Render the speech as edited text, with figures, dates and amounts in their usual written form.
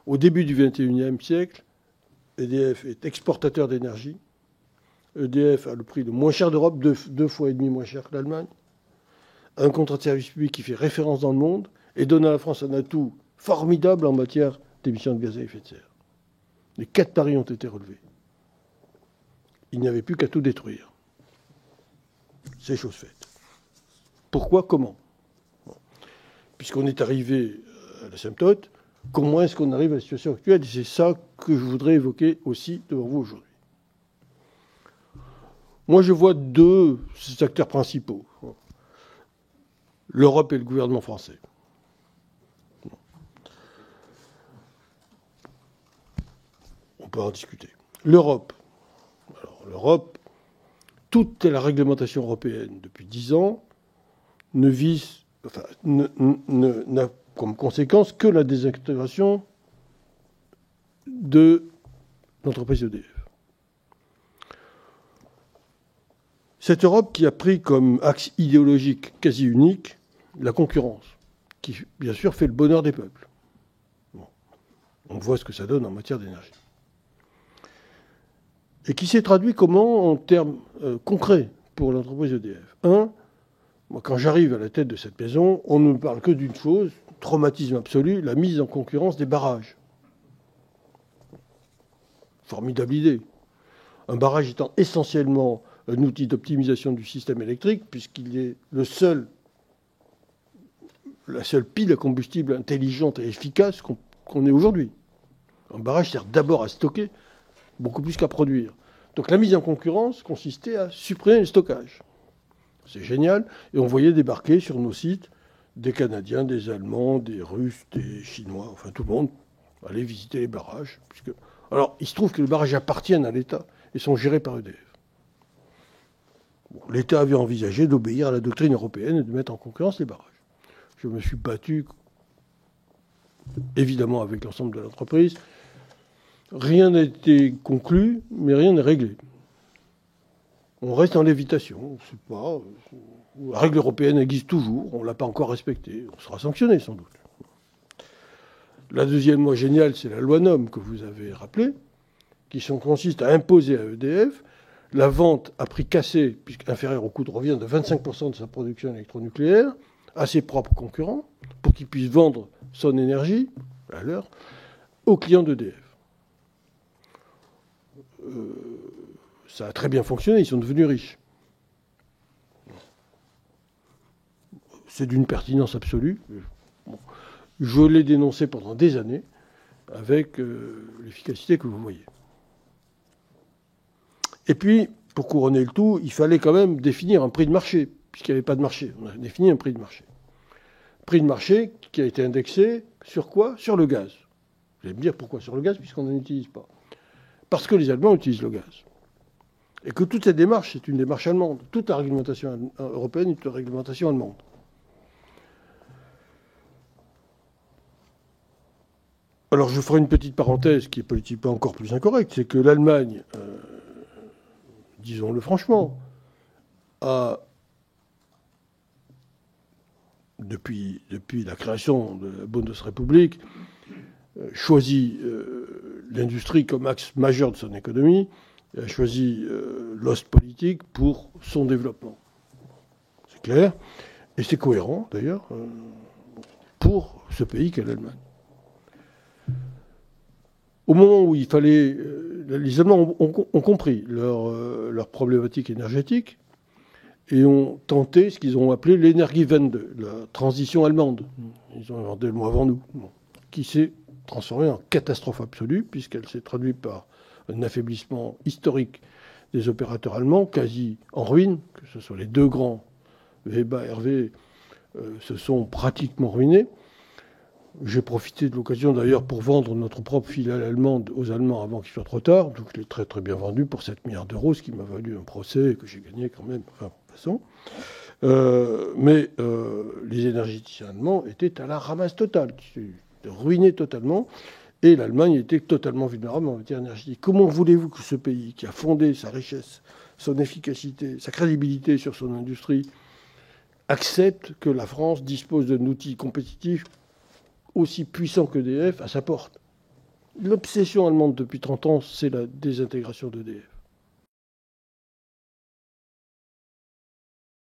Au début du XXIe siècle, EDF est exportateur d'énergie. EDF a le prix le moins cher d'Europe, deux fois et demi moins cher que l'Allemagne. Un contrat de service public qui fait référence dans le monde et donne à la France un atout formidable en matière d'émissions de gaz à effet de serre. Les 4 paris ont été relevés. Il n'y avait plus qu'à tout détruire. C'est chose faite. Pourquoi? Comment? Puisqu'on est arrivé à l'asymptote, comment est-ce qu'on arrive à la situation actuelle? Et c'est ça que je voudrais évoquer aussi devant vous aujourd'hui. Moi, je vois deux acteurs principaux. L'Europe et le gouvernement français. On peut en discuter. L'Europe. Alors, l'Europe, toute la réglementation européenne depuis 10 ans n'a comme conséquence que la désintégration de l'entreprise EDF. Cette Europe qui a pris comme axe idéologique quasi unique la concurrence, qui bien sûr fait le bonheur des peuples. Bon. On voit ce que ça donne en matière d'énergie. Et qui s'est traduit comment en termes concrets pour l'entreprise EDF? Moi, quand j'arrive à la tête de cette maison, on ne me parle que d'une chose, traumatisme absolu, la mise en concurrence des barrages. Formidable idée. Un barrage étant essentiellement un outil d'optimisation du système électrique, puisqu'il est la seule pile à combustible intelligente et efficace qu'on ait aujourd'hui. Un barrage sert d'abord à stocker, beaucoup plus qu'à produire. Donc la mise en concurrence consistait à supprimer le stockage. C'est génial. Et on voyait débarquer sur nos sites des Canadiens, des Allemands, des Russes, des Chinois, enfin tout le monde aller visiter les barrages. Alors, il se trouve que les barrages appartiennent à l'État et sont gérés par EDF. Bon, l'État avait envisagé d'obéir à la doctrine européenne et de mettre en concurrence les barrages. Je me suis battu, évidemment, avec l'ensemble de l'entreprise. Rien n'a été conclu, mais rien n'est réglé. On reste en lévitation. On sait pas. La règle européenne existe toujours. On ne l'a pas encore respectée. On sera sanctionné, sans doute. La deuxième loi géniale, c'est la loi NOM que vous avez rappelée, qui consiste à imposer à EDF la vente à prix cassé, puisqu'inférieur au coût de revient de 25% de sa production électronucléaire, à ses propres concurrents, pour qu'ils puissent vendre son énergie, à l'heure, aux clients d'EDF. Ça a très bien fonctionné, ils sont devenus riches. C'est d'une pertinence absolue. Je l'ai dénoncé pendant des années, avec l'efficacité que vous voyez. Et puis, pour couronner le tout, il fallait quand même définir un prix de marché, puisqu'il n'y avait pas de marché. On a défini un prix de marché. Prix de marché qui a été indexé sur quoi? Sur le gaz. Vous allez me dire pourquoi sur le gaz, puisqu'on n'en utilise pas. Parce que les Allemands utilisent le gaz. Et que toute cette démarche, c'est une démarche allemande. Toute la réglementation européenne est une réglementation allemande. Alors je ferai une petite parenthèse qui est politiquement encore plus incorrecte, c'est que l'Allemagne, disons-le franchement, a, depuis la création de la Bundesrepublik, choisi l'industrie comme axe majeur de son économie, et a choisi l'Ostpolitik pour son développement. C'est clair, et c'est cohérent d'ailleurs pour ce pays qu'est l'Allemagne. Au moment où il fallait... les Allemands ont compris leur problématique énergétique et ont tenté ce qu'ils ont appelé l'Energiewende, la transition allemande. Ils ont inventé le mot avant nous, qui s'est transformée en catastrophe absolue, puisqu'elle s'est traduite par un affaiblissement historique des opérateurs allemands, quasi en ruine, que ce soit les deux grands, Weber et RWE, se sont pratiquement ruinés. J'ai profité de l'occasion d'ailleurs pour vendre notre propre filiale allemande aux Allemands avant qu'il soit trop tard. Donc je l'ai très très bien vendu pour 7 milliards d'euros, ce qui m'a valu un procès que j'ai gagné quand même. Enfin, de toute façon. Mais les énergéticiens allemands étaient à la ramasse totale, ruinés totalement. Et l'Allemagne était totalement vulnérable en matière énergétique. Comment voulez-vous que ce pays, qui a fondé sa richesse, son efficacité, sa crédibilité sur son industrie, accepte que la France dispose d'un outil compétitif aussi puissant qu'EDF à sa porte? l'obsession allemande depuis 30 ans, c'est la désintégration d'EDF.